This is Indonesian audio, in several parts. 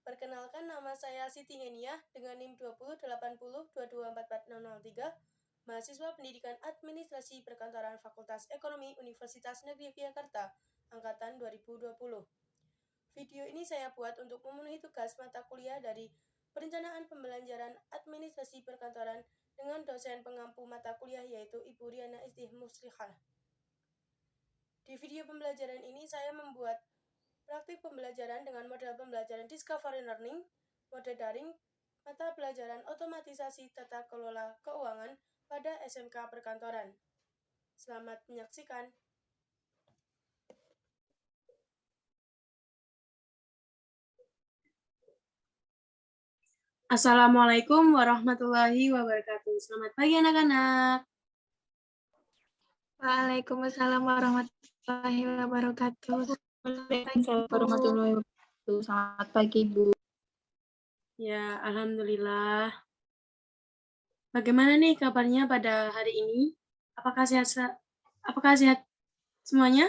Perkenalkan, nama saya Siti Heniah dengan NIM 208022440003, mahasiswa Pendidikan Administrasi Perkantoran Fakultas Ekonomi Universitas Negeri Yogyakarta, angkatan 2020. Video ini saya buat untuk memenuhi tugas mata kuliah dari Perencanaan Pembelajaran Administrasi Perkantoran dengan dosen pengampu mata kuliah yaitu Ibu Riana Istih Muslihah. Di video pembelajaran ini saya membuat praktik pembelajaran dengan model pembelajaran Discovery Learning, mode daring, mata pelajaran otomatisasi tata kelola keuangan pada SMK Perkantoran. Selamat menyaksikan. Assalamualaikum warahmatullahi wabarakatuh. Selamat pagi anak-anak. Waalaikumsalam warahmatullahi wabarakatuh. Waalaikumsalam warahmatullahi wabarakatuh. Selamat pagi, Bu. Ya, alhamdulillah. Bagaimana nih kabarnya pada hari ini? Apakah sehat semuanya?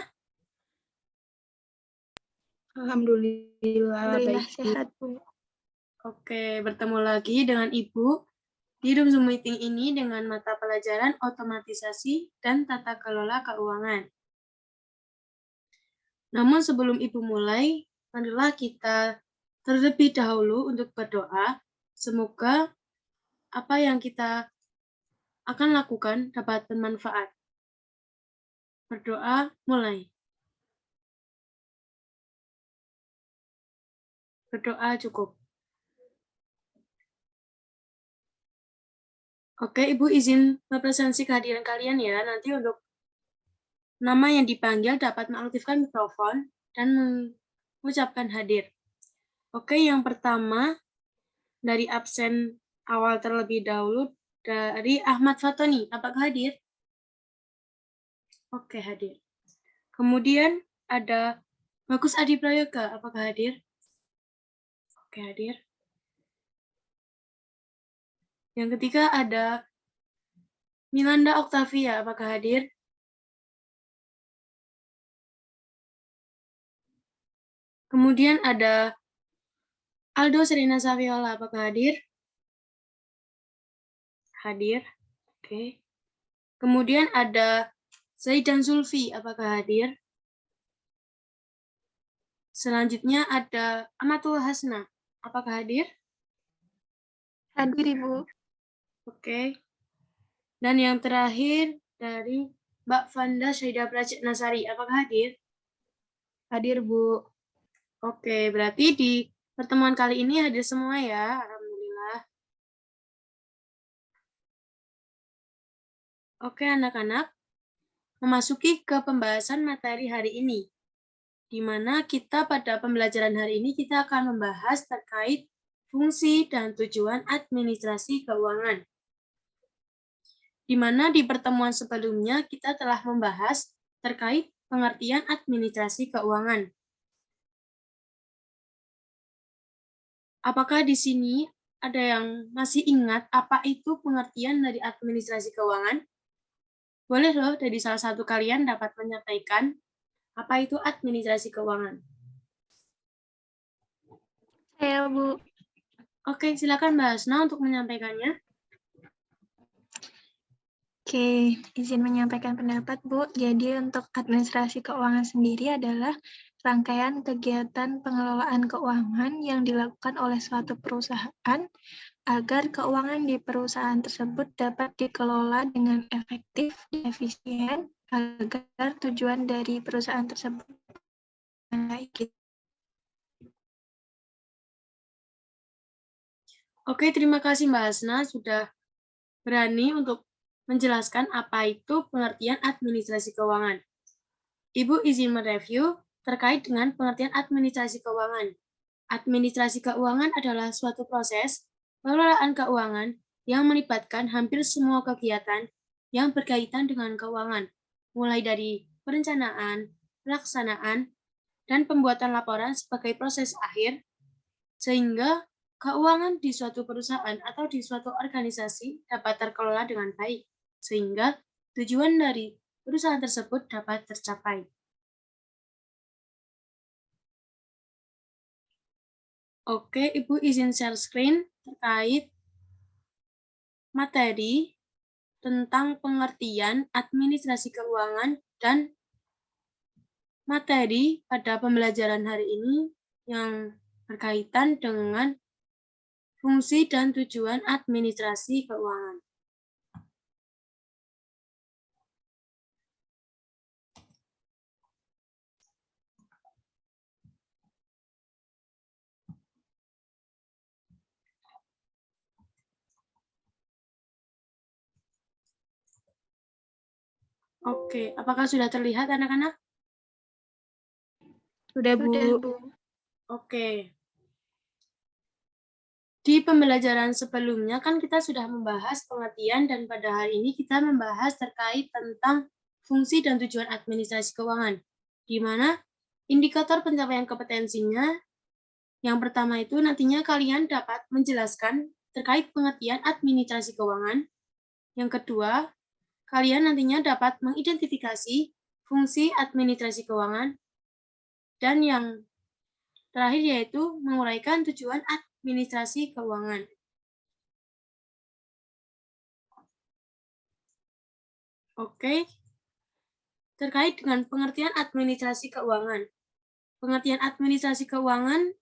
Alhamdulillah baik, Bu. Sehat, Bu. Oke, bertemu lagi dengan Ibu di Zoom meeting ini dengan mata pelajaran otomatisasi dan tata kelola keuangan. Namun sebelum Ibu mulai, marilah kita terlebih dahulu untuk berdoa. Semoga apa yang kita akan lakukan dapat bermanfaat. Berdoa mulai. Berdoa cukup. Oke, Ibu izin berpresensi kehadiran kalian ya. Nanti untuk nama yang dipanggil dapat mengaktifkan mikrofon dan mengucapkan hadir. Oke, yang pertama dari absen awal terlebih dahulu dari Ahmad Fatoni. Apakah hadir? Oke, hadir. Kemudian ada Bagus Adi Prayoga. Apakah hadir? Oke, hadir. Yang ketiga ada Milanda Octavia. Apakah hadir? Kemudian ada Aldo Serena Saviola. Apakah hadir? Hadir. Oke. Kemudian ada Zaidan Zulfi. Apakah hadir? Selanjutnya ada Amatul Hasna. Apakah hadir? Hadir, Ibu. Oke. Dan yang terakhir dari Mbak Fanda Syahida Prajit Nasari. Apakah hadir? Hadir, Bu. Oke, berarti di pertemuan kali ini hadir semua ya. Alhamdulillah. Oke, anak-anak. Memasuki ke pembahasan materi hari ini. Di mana kita pada pembelajaran hari ini kita akan membahas terkait fungsi dan tujuan administrasi keuangan. Di mana di pertemuan sebelumnya kita telah membahas terkait pengertian administrasi keuangan. Apakah di sini ada yang masih ingat apa itu pengertian dari administrasi keuangan? Boleh loh dari salah satu kalian dapat menyampaikan apa itu administrasi keuangan. Saya, Bu. Oke, silakan Mbak Hasna untuk menyampaikannya. Oke, izin menyampaikan pendapat, Bu. Jadi untuk administrasi keuangan sendiri adalah rangkaian kegiatan pengelolaan keuangan yang dilakukan oleh suatu perusahaan agar keuangan di perusahaan tersebut dapat dikelola dengan efektif dan efisien agar tujuan dari perusahaan tersebut baik. Oke, terima kasih Mbak Hasna sudah berani untuk menjelaskan apa itu pengertian administrasi keuangan. Ibu izin mereview terkait dengan pengertian administrasi keuangan. Administrasi keuangan adalah suatu proses pengelolaan keuangan yang melibatkan hampir semua kegiatan yang berkaitan dengan keuangan, mulai dari perencanaan, pelaksanaan, dan pembuatan laporan sebagai proses akhir, sehingga keuangan di suatu perusahaan atau di suatu organisasi dapat terkelola dengan baik, sehingga tujuan dari perusahaan tersebut dapat tercapai. Oke, Ibu izin share screen terkait materi tentang pengertian administrasi keuangan dan materi pada pembelajaran hari ini yang berkaitan dengan fungsi dan tujuan administrasi keuangan. Oke, apakah sudah terlihat anak-anak? Sudah, Bu. Sudah, Bu. Oke. Di pembelajaran sebelumnya kan kita sudah membahas pengertian dan pada hari ini kita membahas terkait tentang fungsi dan tujuan administrasi keuangan, di mana indikator pencapaian kompetensinya yang pertama itu nantinya kalian dapat menjelaskan terkait pengertian administrasi keuangan. Yang kedua, kalian nantinya dapat mengidentifikasi fungsi administrasi keuangan. Dan yang terakhir yaitu menguraikan tujuan administrasi keuangan. Oke, terkait dengan pengertian administrasi keuangan. Pengertian administrasi keuangan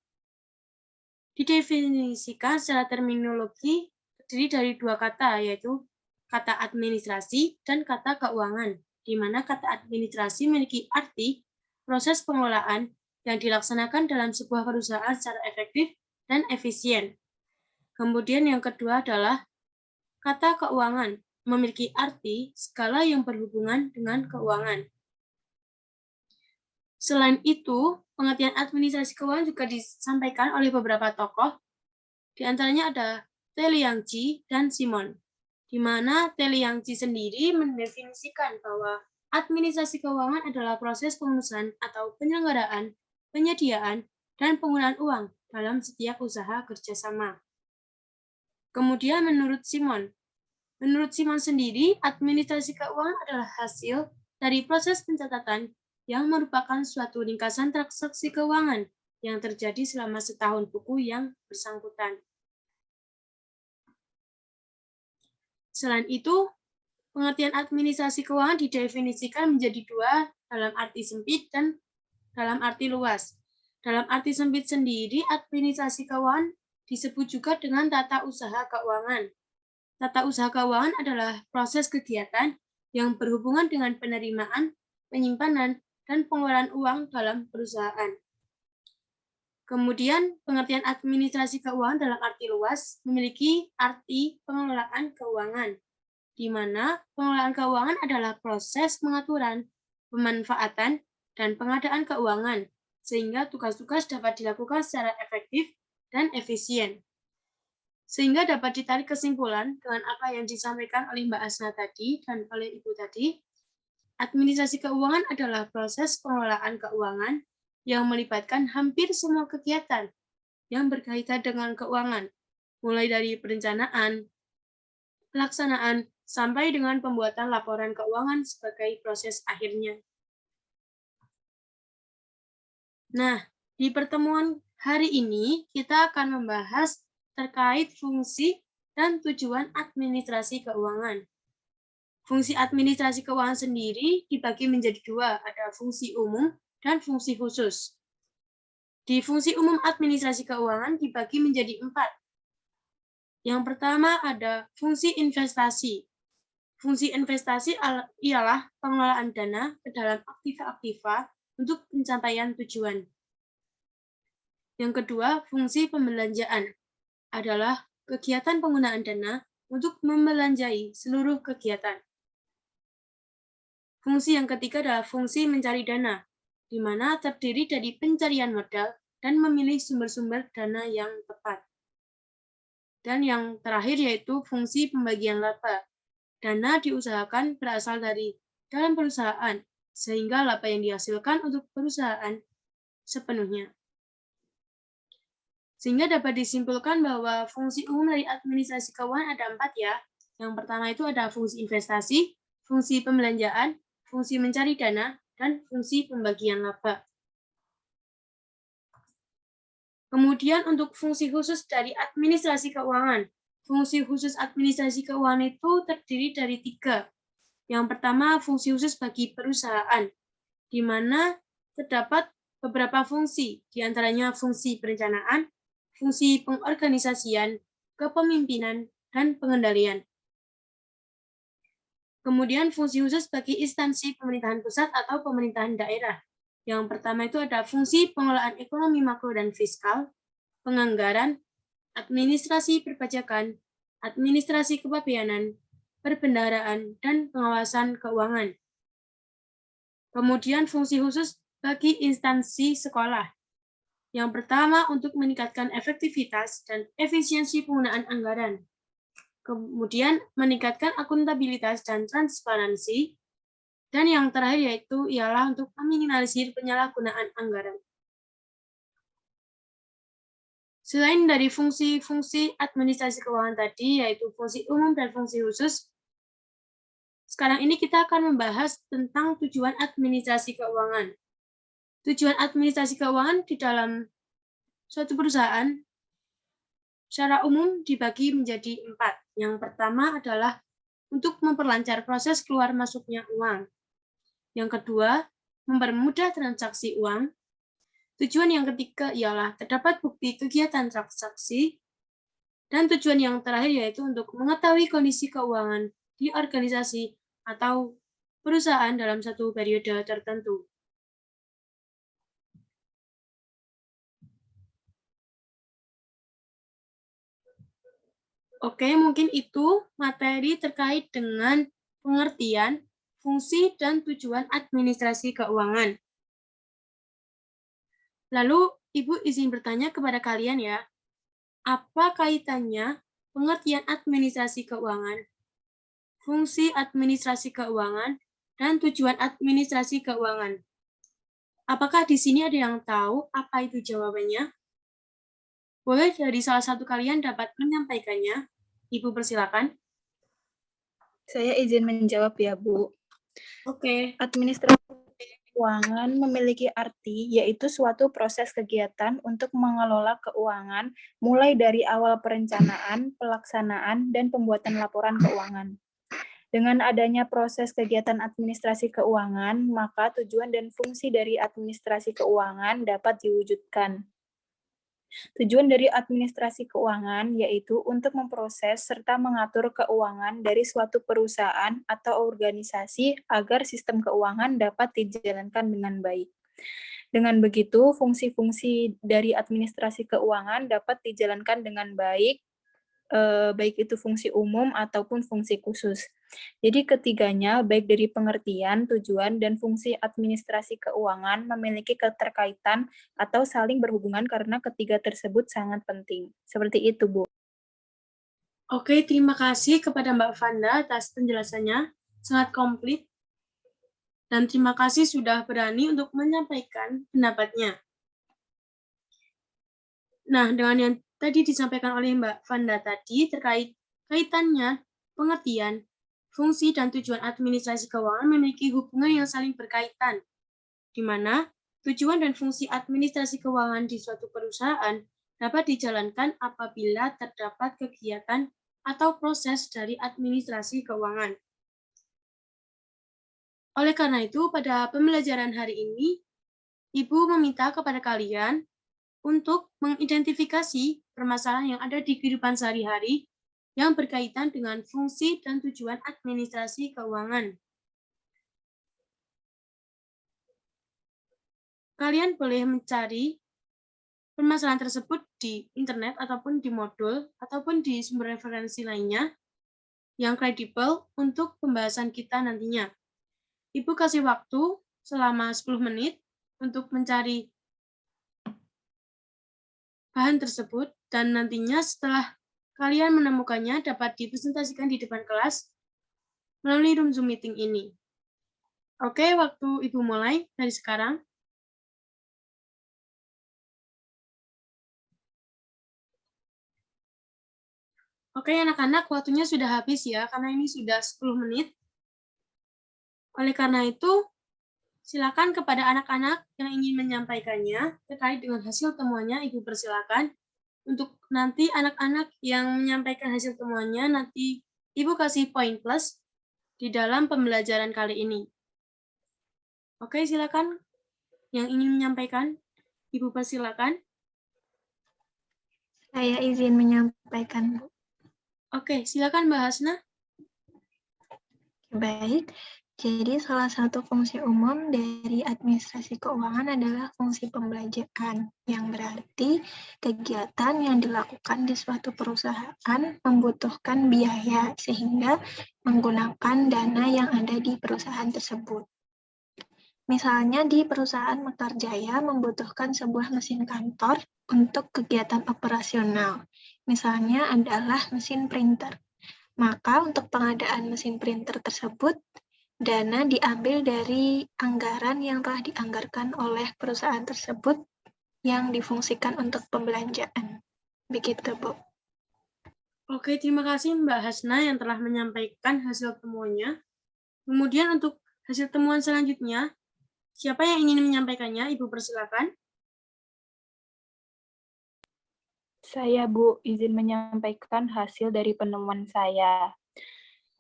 didefinisikan secara terminologi terdiri dari dua kata, yaitu kata administrasi dan kata keuangan, di mana kata administrasi memiliki arti proses pengelolaan yang dilaksanakan dalam sebuah perusahaan secara efektif dan efisien. Kemudian yang kedua adalah kata keuangan, memiliki arti skala yang berhubungan dengan keuangan. Selain itu, pengertian administrasi keuangan juga disampaikan oleh beberapa tokoh, di antaranya ada Te Liangqi dan Simon, di mana Te Liangqi sendiri mendefinisikan bahwa administrasi keuangan adalah proses pengurusan atau penyelenggaraan, penyediaan, dan penggunaan uang dalam setiap usaha kerjasama. Kemudian menurut Simon sendiri, administrasi keuangan adalah hasil dari proses pencatatan yang merupakan suatu ringkasan transaksi keuangan yang terjadi selama setahun buku yang bersangkutan. Selain itu, pengertian administrasi keuangan didefinisikan menjadi dua, dalam arti sempit dan dalam arti luas. Dalam arti sempit sendiri, administrasi keuangan disebut juga dengan tata usaha keuangan. Tata usaha keuangan adalah proses kegiatan yang berhubungan dengan penerimaan, penyimpanan, dan pengeluaran uang dalam perusahaan. Kemudian, pengertian administrasi keuangan dalam arti luas memiliki arti pengelolaan keuangan, di mana pengelolaan keuangan adalah proses pengaturan, pemanfaatan, dan pengadaan keuangan, sehingga tugas-tugas dapat dilakukan secara efektif dan efisien. Sehingga dapat ditarik kesimpulan dengan apa yang disampaikan oleh Mbak Asna tadi dan oleh Ibu tadi, administrasi keuangan adalah proses pengelolaan keuangan yang melibatkan hampir semua kegiatan yang berkaitan dengan keuangan, mulai dari perencanaan, pelaksanaan, sampai dengan pembuatan laporan keuangan sebagai proses akhirnya. Nah, di pertemuan hari ini kita akan membahas terkait fungsi dan tujuan administrasi keuangan. Fungsi administrasi keuangan sendiri dibagi menjadi dua, ada fungsi umum dan fungsi khusus. Di fungsi umum administrasi keuangan dibagi menjadi 4. Yang pertama ada fungsi investasi. Fungsi investasi ialah pengelolaan dana ke dalam aktiva-aktiva untuk pencapaian tujuan. Yang kedua, fungsi pembelanjaan adalah kegiatan penggunaan dana untuk membelanjai seluruh kegiatan. Fungsi yang ketiga adalah fungsi mencari dana, di mana terdiri dari pencarian modal dan memilih sumber-sumber dana yang tepat. Dan yang terakhir yaitu fungsi pembagian laba. Dana diusahakan berasal dari dalam perusahaan, sehingga laba yang dihasilkan untuk perusahaan sepenuhnya. Sehingga dapat disimpulkan bahwa fungsi umum dari administrasi keuangan ada 4 ya. Yang pertama itu ada fungsi investasi, fungsi pembelanjaan, fungsi mencari dana, dan fungsi pembagian laba. Kemudian untuk fungsi khusus dari administrasi keuangan. Fungsi khusus administrasi keuangan itu terdiri dari 3. Yang pertama, fungsi khusus bagi perusahaan, di mana terdapat beberapa fungsi, di antaranya fungsi perencanaan, fungsi pengorganisasian, kepemimpinan, dan pengendalian. Kemudian fungsi khusus bagi instansi pemerintahan pusat atau pemerintahan daerah. Yang pertama itu ada fungsi pengelolaan ekonomi makro dan fiskal, penganggaran, administrasi perpajakan, administrasi kepabeanan, perbendaharaan, dan pengawasan keuangan. Kemudian fungsi khusus bagi instansi sekolah. Yang pertama untuk meningkatkan efektivitas dan efisiensi penggunaan anggaran. Kemudian meningkatkan akuntabilitas dan transparansi. Dan yang terakhir yaitu ialah untuk meminimalisir penyalahgunaan anggaran. Selain dari fungsi-fungsi administrasi keuangan tadi, yaitu fungsi umum dan fungsi khusus, sekarang ini kita akan membahas tentang tujuan administrasi keuangan. Tujuan administrasi keuangan di dalam suatu perusahaan secara umum dibagi menjadi 4. Yang pertama adalah untuk memperlancar proses keluar masuknya uang. Yang kedua, mempermudah transaksi uang. Tujuan yang ketiga ialah terdapat bukti kegiatan transaksi. Dan tujuan yang terakhir yaitu untuk mengetahui kondisi keuangan di organisasi atau perusahaan dalam satu periode tertentu. Oke, mungkin itu materi terkait dengan pengertian, fungsi, dan tujuan administrasi keuangan. Lalu, Ibu izin bertanya kepada kalian ya, apa kaitannya pengertian administrasi keuangan, fungsi administrasi keuangan, dan tujuan administrasi keuangan? Apakah di sini ada yang tahu apa itu jawabannya? Boleh dari salah satu kalian dapat menyampaikannya? Ibu persilakan. Saya izin menjawab ya, Bu. Oke. Administrasi keuangan memiliki arti yaitu suatu proses kegiatan untuk mengelola keuangan mulai dari awal perencanaan, pelaksanaan, dan pembuatan laporan keuangan. Dengan adanya proses kegiatan administrasi keuangan, maka tujuan dan fungsi dari administrasi keuangan dapat diwujudkan. Tujuan dari administrasi keuangan yaitu untuk memproses serta mengatur keuangan dari suatu perusahaan atau organisasi agar sistem keuangan dapat dijalankan dengan baik. Dengan begitu, fungsi-fungsi dari administrasi keuangan dapat dijalankan dengan baik, baik itu fungsi umum ataupun fungsi khusus. Jadi ketiganya, baik dari pengertian, tujuan, dan fungsi administrasi keuangan memiliki keterkaitan atau saling berhubungan karena ketiga tersebut sangat penting. Seperti itu, Bu. Oke, terima kasih kepada Mbak Vanda atas penjelasannya, sangat komplit. Dan terima kasih sudah berani untuk menyampaikan pendapatnya. Nah, dengan yang tadi disampaikan oleh Mbak Vanda tadi terkait kaitannya, pengertian, fungsi, dan tujuan administrasi keuangan memiliki hubungan yang saling berkaitan, di mana tujuan dan fungsi administrasi keuangan di suatu perusahaan dapat dijalankan apabila terdapat kegiatan atau proses dari administrasi keuangan. Oleh karena itu, pada pembelajaran hari ini, Ibu meminta kepada kalian untuk mengidentifikasi permasalahan yang ada di kehidupan sehari-hari yang berkaitan dengan fungsi dan tujuan administrasi keuangan. Kalian boleh mencari permasalahan tersebut di internet ataupun di modul ataupun di sumber referensi lainnya yang kredibel untuk pembahasan kita nantinya. Ibu kasih waktu selama 10 menit untuk mencari bahan tersebut dan nantinya setelah kalian menemukannya dapat dipresentasikan di depan kelas melalui room Zoom meeting ini. Oke, waktu Ibu mulai dari sekarang. Oke, anak-anak, waktunya sudah habis ya, karena ini sudah 10 menit. Oleh karena itu, Silakan kepada anak-anak yang ingin menyampaikannya terkait dengan hasil temuannya, Ibu persilakan. Untuk nanti anak-anak yang menyampaikan hasil temuannya, nanti Ibu kasih poin plus di dalam pembelajaran kali ini. Oke, silakan yang ingin menyampaikan, Ibu persilakan. Saya izin menyampaikan, Bu. Oke, silakan Mbak Hasna. Baik, jadi salah satu fungsi umum dari administrasi keuangan adalah fungsi pembelanjaan, yang berarti kegiatan yang dilakukan di suatu perusahaan membutuhkan biaya sehingga menggunakan dana yang ada di perusahaan tersebut. Misalnya di perusahaan Mekarjaya membutuhkan sebuah mesin kantor untuk kegiatan operasional. Misalnya adalah mesin printer. Maka untuk pengadaan mesin printer tersebut, dana diambil dari anggaran yang telah dianggarkan oleh perusahaan tersebut yang difungsikan untuk pembelanjaan. Begitu, Bu. Oke, terima kasih Mbak Hasna yang telah menyampaikan hasil temuannya. Kemudian untuk hasil temuan selanjutnya, siapa yang ingin menyampaikannya? Ibu persilakan. Saya, Bu, izin menyampaikan hasil dari penemuan saya.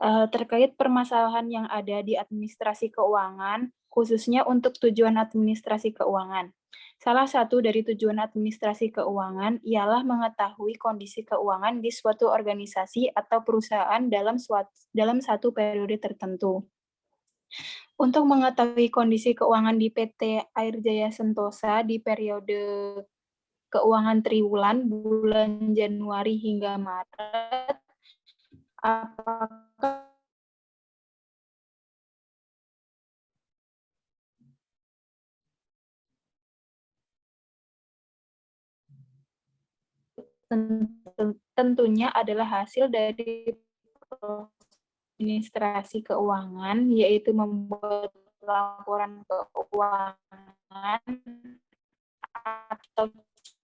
Terkait permasalahan yang ada di administrasi keuangan, khususnya untuk tujuan administrasi keuangan. Salah satu dari tujuan administrasi keuangan ialah mengetahui kondisi keuangan di suatu organisasi atau perusahaan dalam satu periode tertentu. Untuk mengetahui kondisi keuangan di PT Air Jaya Sentosa di periode keuangan triwulan bulan Januari hingga Maret, apakah tentunya adalah hasil dari administrasi keuangan, yaitu membuat laporan keuangan atau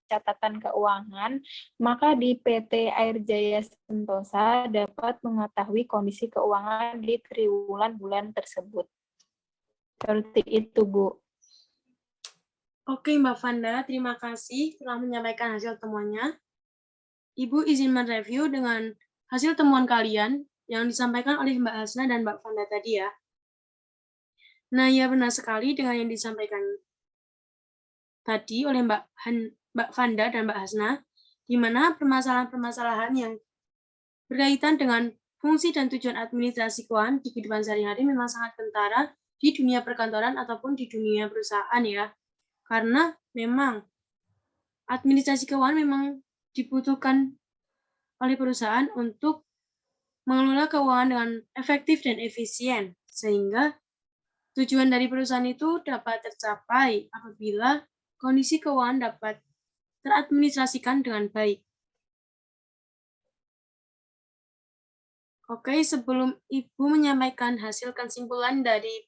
catatan keuangan, maka di PT Air Jaya Sentosa dapat mengetahui kondisi keuangan di triwulan bulan tersebut. Seperti itu, Bu. Oke, Mbak Vanda, terima kasih telah menyampaikan hasil temuannya. Ibu izin mereview dengan hasil temuan kalian yang disampaikan oleh Mbak Hasna dan Mbak Vanda tadi ya. Nah, ya benar sekali dengan yang disampaikan tadi oleh Mbak Vanda dan Mbak Hasna, di mana permasalahan-permasalahan yang berkaitan dengan fungsi dan tujuan administrasi keuangan di kehidupan sehari-hari memang sangat kentara di dunia perkantoran ataupun di dunia perusahaan ya. Karena memang administrasi keuangan memang dibutuhkan oleh perusahaan untuk mengelola keuangan dengan efektif dan efisien, sehingga tujuan dari perusahaan itu dapat tercapai apabila kondisi keuangan dapat teradministrasikan dengan baik. Oke, sebelum Ibu menyampaikan hasil kesimpulan dari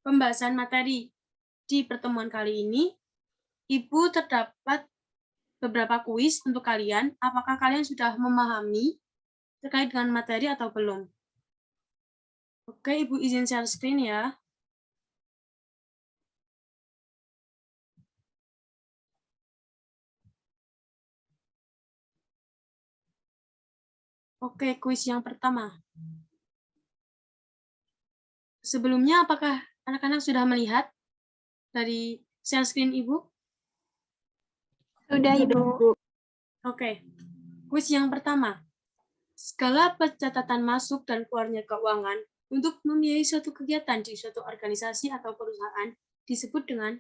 pembahasan materi di pertemuan kali ini, Ibu terdapat beberapa kuis untuk kalian. Apakah kalian sudah memahami terkait dengan materi atau belum? Oke, Ibu izin share screen ya. Oke, kuis yang pertama. Sebelumnya, apakah anak-anak sudah melihat dari share screen Ibu? Sudah, Ibu. Oke, kuis yang pertama. Skala pencatatan masuk dan keluarnya keuangan untuk membiayai suatu kegiatan di suatu organisasi atau perusahaan disebut dengan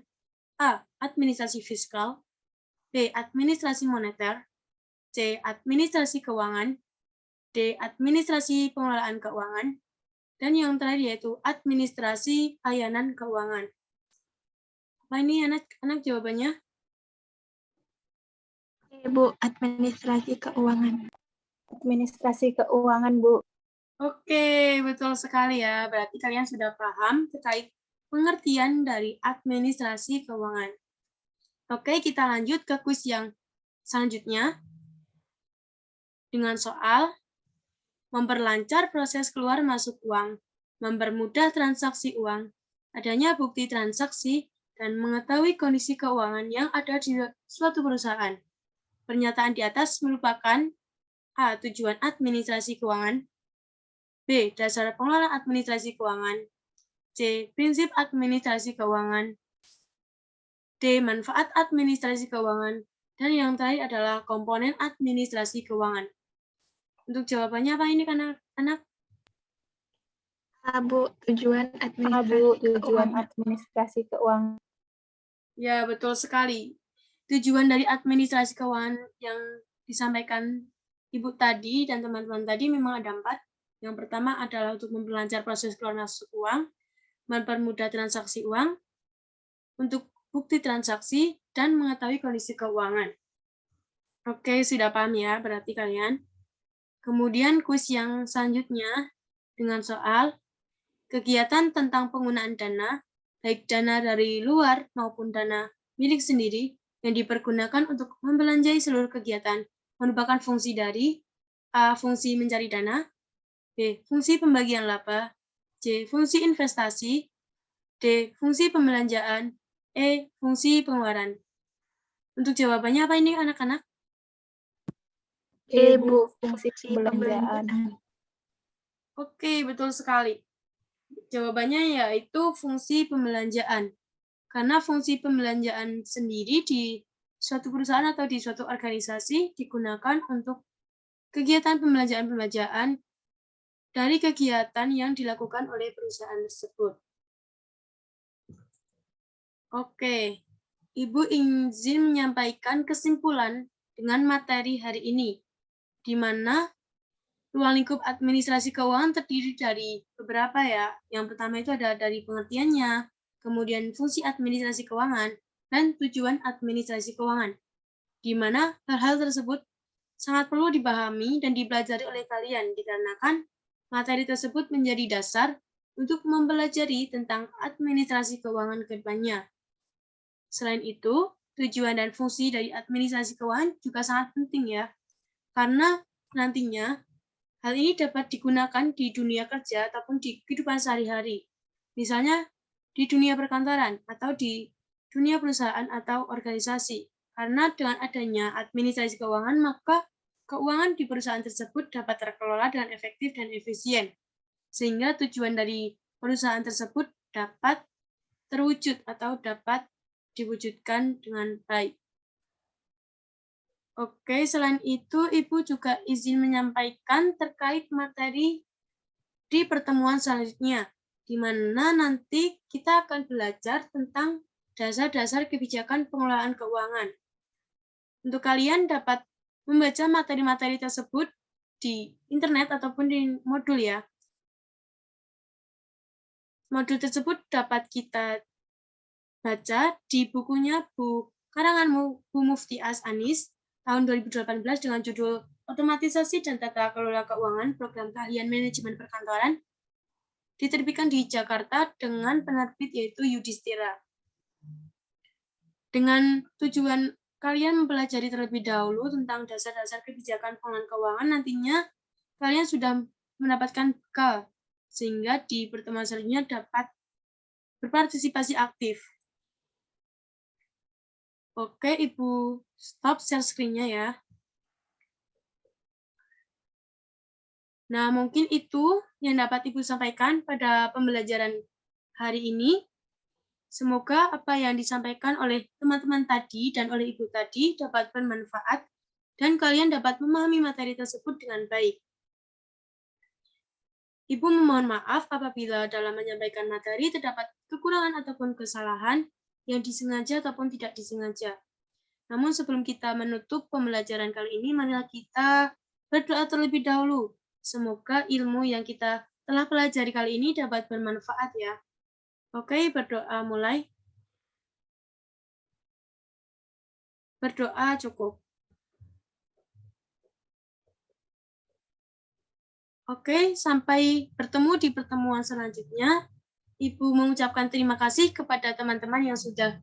A. Administrasi fiskal, B. Administrasi moneter, C. Administrasi keuangan, D. Administrasi pengelolaan keuangan, dan yang terakhir yaitu administrasi layanan keuangan. Apa ini anak-anak jawabannya? Ibu, administrasi keuangan. Administrasi keuangan, Bu. Oke, betul sekali ya. Berarti kalian sudah paham terkait pengertian dari administrasi keuangan. Oke, kita lanjut ke kuis yang selanjutnya dengan soal memperlancar proses keluar masuk uang, mempermudah transaksi uang, adanya bukti transaksi, dan mengetahui kondisi keuangan yang ada di suatu perusahaan. Pernyataan di atas merupakan A. Tujuan administrasi keuangan, B. Dasar pengelolaan administrasi keuangan, C. Prinsip administrasi keuangan, D. Manfaat administrasi keuangan, dan yang terakhir adalah komponen administrasi keuangan. Untuk jawabannya apa ini anak-anak? A, Bu, tujuan A, administrasi Bu, tujuan keuangan. administrasi keuangan. Ya, betul sekali. Tujuan dari administrasi keuangan yang disampaikan Ibu tadi dan teman-teman tadi memang ada 4. Yang pertama adalah untuk memperlancar proses keluar masuk uang, mempermudah transaksi uang, untuk bukti transaksi, dan mengetahui kondisi keuangan. Oke, sudah paham ya berarti kalian. Kemudian kuis yang selanjutnya dengan soal kegiatan tentang penggunaan dana, baik dana dari luar maupun dana milik sendiri yang dipergunakan untuk membelanjai seluruh kegiatan merupakan fungsi dari A. Fungsi mencari dana, B. Fungsi pembagian laba, C. Fungsi investasi, D. Fungsi pembelanjaan, E. Fungsi pengeluaran. Untuk jawabannya apa ini anak-anak? D, Bu, Bu, fungsi fungsi pembelanjaan. pembelanjaan. Oke, betul sekali. Jawabannya yaitu fungsi pembelanjaan. Karena fungsi pembelanjaan sendiri di suatu perusahaan atau di suatu organisasi digunakan untuk kegiatan pembelanjaan-pembelanjaan dari kegiatan yang dilakukan oleh perusahaan tersebut. Oke, Ibu izin menyampaikan kesimpulan dengan materi hari ini, di mana ruang lingkup administrasi keuangan terdiri dari beberapa ya. Yang pertama itu ada dari pengertiannya, kemudian fungsi administrasi keuangan, dan tujuan administrasi keuangan, di mana hal-hal tersebut sangat perlu dipahami dan dipelajari oleh kalian, dikarenakan materi tersebut menjadi dasar untuk mempelajari tentang administrasi keuangan ke depannya. Selain itu, tujuan dan fungsi dari administrasi keuangan juga sangat penting ya, karena nantinya hal ini dapat digunakan di dunia kerja ataupun di kehidupan sehari-hari. Misalnya di dunia perkantoran atau di dunia perusahaan atau organisasi. Karena dengan adanya administrasi keuangan, maka keuangan di perusahaan tersebut dapat terkelola dengan efektif dan efisien. Sehingga tujuan dari perusahaan tersebut dapat terwujud atau dapat diwujudkan dengan baik. Oke, selain itu Ibu juga izin menyampaikan terkait materi di pertemuan selanjutnya, di mana nanti kita akan belajar tentang dasar-dasar kebijakan pengelolaan keuangan. Untuk kalian dapat membaca materi-materi tersebut di internet ataupun di modul ya. Modul tersebut dapat kita baca di bukunya karangan Bu Mufti As Anis tahun 2018 dengan judul Otomatisasi dan Tata Kelola Keuangan Program Keahlian Manajemen Perkantoran, diterbitkan di Jakarta dengan penerbit yaitu Yudhistira. Dengan tujuan kalian mempelajari terlebih dahulu tentang dasar-dasar kebijakan pengelolaan keuangan, nantinya kalian sudah mendapatkan bekal, sehingga di pertemuan selanjutnya dapat berpartisipasi aktif. Oke, Ibu stop share screen-nya ya. Nah, mungkin itu yang dapat Ibu sampaikan pada pembelajaran hari ini. Semoga apa yang disampaikan oleh teman-teman tadi dan oleh Ibu tadi dapat bermanfaat dan kalian dapat memahami materi tersebut dengan baik. Ibu memohon maaf apabila dalam menyampaikan materi terdapat kekurangan ataupun kesalahan yang disengaja ataupun tidak disengaja. Namun sebelum kita menutup pembelajaran kali ini, marilah kita berdoa terlebih dahulu. Semoga ilmu yang kita telah pelajari kali ini dapat bermanfaat ya. Oke, berdoa mulai. Berdoa cukup. Oke, sampai bertemu di pertemuan selanjutnya. Ibu mengucapkan terima kasih kepada teman-teman yang sudah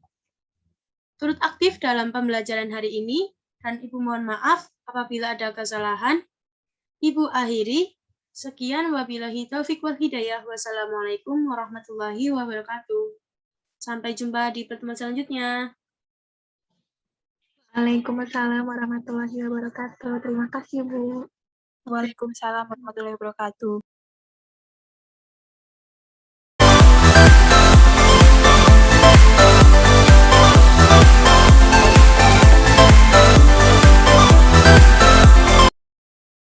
turut aktif dalam pembelajaran hari ini, dan Ibu mohon maaf apabila ada kesalahan. Ibu akhiri. Sekian, wabillahi taufik wal hidayah. Wassalamualaikum warahmatullahi wabarakatuh. Sampai jumpa di pertemuan selanjutnya. Waalaikumsalam warahmatullahi wabarakatuh. Terima kasih, Bu. Waalaikumsalam warahmatullahi wabarakatuh.